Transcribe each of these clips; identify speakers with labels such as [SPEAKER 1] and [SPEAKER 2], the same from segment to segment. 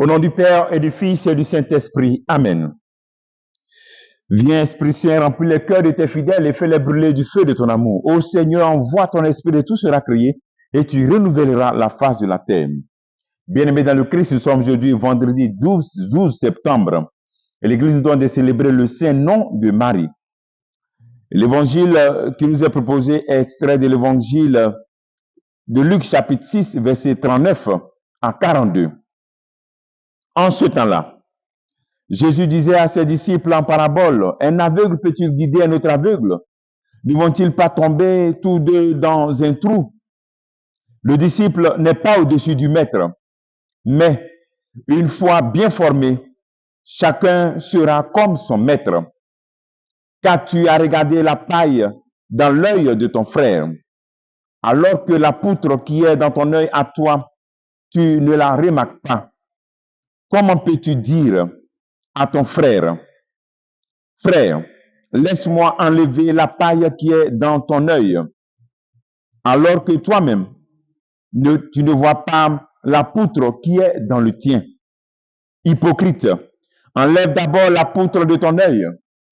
[SPEAKER 1] Au nom du Père et du Fils et du Saint-Esprit. Amen. Viens, Esprit Saint, remplis les cœurs de tes fidèles et fais-les brûler du feu de ton amour. Ô Seigneur, envoie ton esprit et tout sera créé et tu renouvelleras la face de la terre. Bien-aimés dans le Christ, nous sommes aujourd'hui vendredi 12 septembre et l'Église nous donne de célébrer le Saint-Nom de Marie. L'évangile qui nous est proposé est extrait de l'évangile de Luc chapitre 6, verset 39 à 42. En ce temps-là, Jésus disait à ses disciples en parabole, un aveugle peut-il guider un autre aveugle? Ne vont-ils pas tomber tous deux dans un trou? Le disciple n'est pas au-dessus du maître, mais une fois bien formé, chacun sera comme son maître. Car tu as regardé la paille dans l'œil de ton frère, alors que la poutre qui est dans ton œil à toi, tu ne la remarques pas. Comment peux-tu dire à ton frère, frère, laisse-moi enlever la paille qui est dans ton œil, alors que toi-même, tu ne vois pas la poutre qui est dans le tien. Hypocrite, enlève d'abord la poutre de ton œil,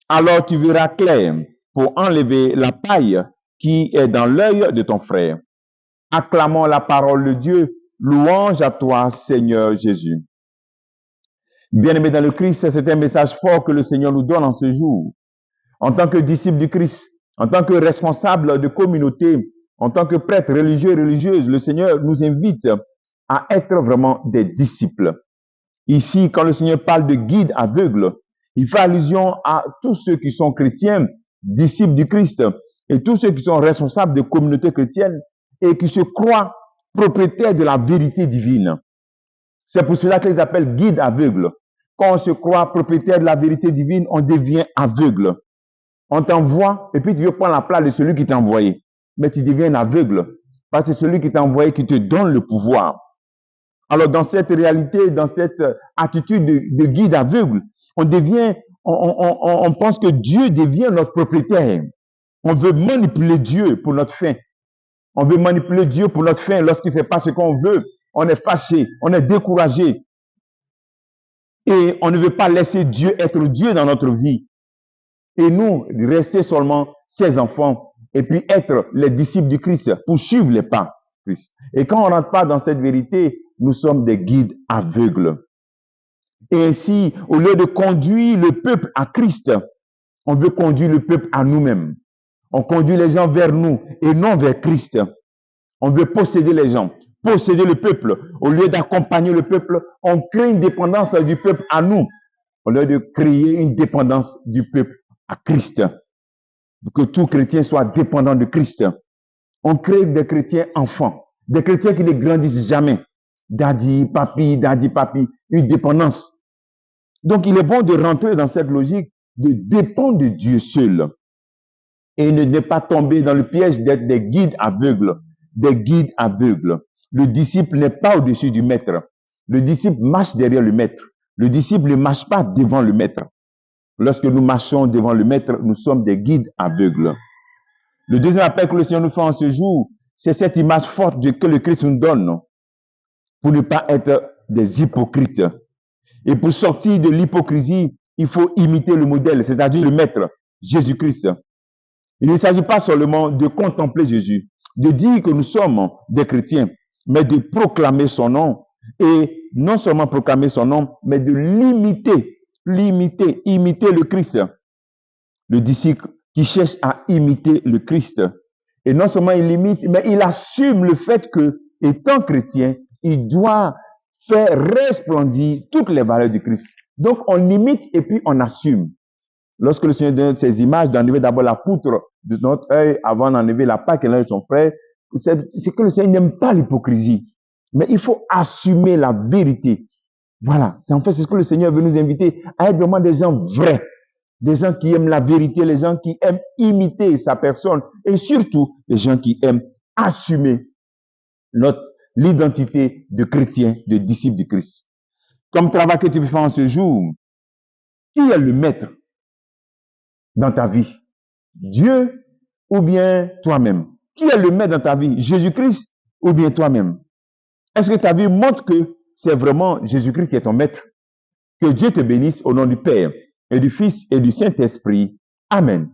[SPEAKER 1] alors tu verras clair pour enlever la paille qui est dans l'œil de ton frère. Acclamons la parole de Dieu. Louange à toi, Seigneur Jésus. Bien-aimés dans le Christ, c'est un message fort que le Seigneur nous donne en ce jour. En tant que disciple du Christ, en tant que responsable de communauté, en tant que prêtre religieux et religieuse, le Seigneur nous invite à être vraiment des disciples. Ici, quand le Seigneur parle de guide aveugle, il fait allusion à tous ceux qui sont chrétiens, disciples du Christ, et tous ceux qui sont responsables de communautés chrétiennes et qui se croient propriétaires de la vérité divine. C'est pour cela qu'ils appellent guide aveugle. Quand on se croit propriétaire de la vérité divine, on devient aveugle. On t'envoie et puis tu veux prendre la place de celui qui t'a envoyé. Mais tu deviens aveugle parce que c'est celui qui t'a envoyé qui te donne le pouvoir. Alors dans cette réalité, dans cette attitude de guide aveugle, on pense que Dieu devient notre propriétaire. On veut manipuler Dieu pour notre fin. On veut manipuler Dieu pour notre fin. Lorsqu'il ne fait pas ce qu'on veut, on est fâché, on est découragé. Et on ne veut pas laisser Dieu être Dieu dans notre vie. Et nous, rester seulement ses enfants et puis être les disciples du Christ pour suivre les pas du Christ. Et quand on ne rentre pas dans cette vérité, nous sommes des guides aveugles. Et ainsi, au lieu de conduire le peuple à Christ, on veut conduire le peuple à nous-mêmes. On conduit les gens vers nous et non vers Christ. On veut posséder les gens, posséder le peuple. Au lieu d'accompagner le peuple, on crée une dépendance du peuple à nous. Au lieu de créer une dépendance du peuple à Christ. Pour que tout chrétien soit dépendant de Christ. On crée des chrétiens enfants, des chrétiens qui ne grandissent jamais. Daddy, papi, une dépendance. Donc il est bon de rentrer dans cette logique de dépendre de Dieu seul. Et ne pas tomber dans le piège d'être des guides aveugles. Des guides aveugles. Le disciple n'est pas au-dessus du maître. Le disciple marche derrière le maître. Le disciple ne marche pas devant le maître. Lorsque nous marchons devant le maître, nous sommes des guides aveugles. Le deuxième appel que le Seigneur nous fait en ce jour, c'est cette image forte que le Christ nous donne pour ne pas être des hypocrites. Et pour sortir de l'hypocrisie, il faut imiter le modèle, c'est-à-dire le maître, Jésus-Christ. Il ne s'agit pas seulement de contempler Jésus, de dire que nous sommes des chrétiens, mais de proclamer son nom. Et non seulement proclamer son nom, mais de imiter le Christ. Le disciple qui cherche à imiter le Christ. Et non seulement il imite, mais il assume le fait que, étant chrétien, il doit faire resplendir toutes les valeurs du Christ. Donc on imite et puis on assume. Lorsque le Seigneur donne ces images, d'enlever d'abord la poutre de notre œil avant d'enlever la paille qu'elle a de son frère, c'est que le Seigneur n'aime pas l'hypocrisie. Mais il faut assumer la vérité. Voilà, c'est ce que le Seigneur veut nous inviter à être vraiment des gens vrais, des gens qui aiment la vérité, les gens qui aiment imiter sa personne et surtout les gens qui aiment assumer l'identité de chrétien, de disciple du Christ. Comme travail que tu peux faire en ce jour, qui est le maître dans ta vie? Dieu ou bien toi-même? Qui est le maître dans ta vie? Jésus-Christ ou bien toi-même? Est-ce que ta vie montre que c'est vraiment Jésus-Christ qui est ton maître. Que Dieu te bénisse au nom du Père et du Fils et du Saint-Esprit. Amen.